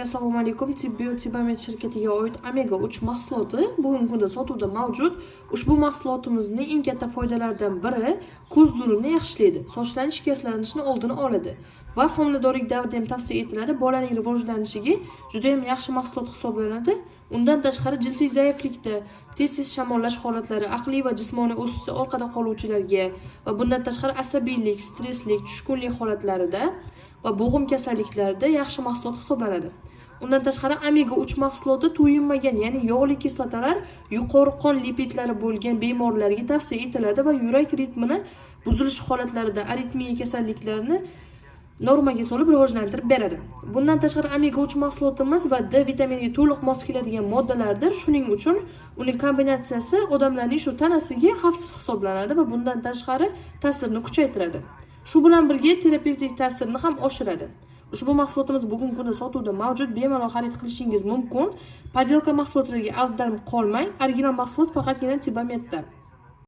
Assalomu alaykum. Tibbiyot shirkatiga oid Omega 3 mahsuloti bugungi kunda sotuvda mavjud. Ushbu mahsulotimizning eng katta foydalaridan biri ko'z nurini yaxshilaydi, sochlarning shikastlanishini oldini oladi va homiladorlik davrida ham tavsiya etiladi. Bolaning rivojlanishiga juda ham yaxshi mahsulot hisoblanadi. Undan tashqari jinsiy zaiflikda, tez shamollash holatlari, aqliy va jismoniy o'sishda orqada qoluvchilarga va bundan tashqari asabiylik, stresslik, tushkunlik holatlarida va bo'g'im kasalliklarida yaxshi mahsulot hisoblanadi. Undan tashqari Omega 3 mahsuloti to'yinmagan, ya'ni yog'li kislotalar, yuqori qon lipidlari bo'lgan bemorlarga tavsiya etiladi va yurak ritmini buzilish holatlarida aritmiya kasalliklarini normaga solib rivojlantirib beradi. Bundan tashqari Omega 3 mahsulotimiz va D vitaminiga to'liq mos keladigan moddalardir. Shuning uchun uning kombinatsiyasi odamlarning shu tanasiga xavfsiz hisoblanadi va bundan tashqari ta'sirini kuchaytiradi. Shu bilan birga terapevtik ta'sirini ham oshiradi. Ushbu mahsulotimiz bugungi kunda sotuvda mavjud, bemalol xarid qilishingiz mumkin. Podelka mahsulotlariga aldanib qolmang. Original mahsulot faqatgina Tibametda.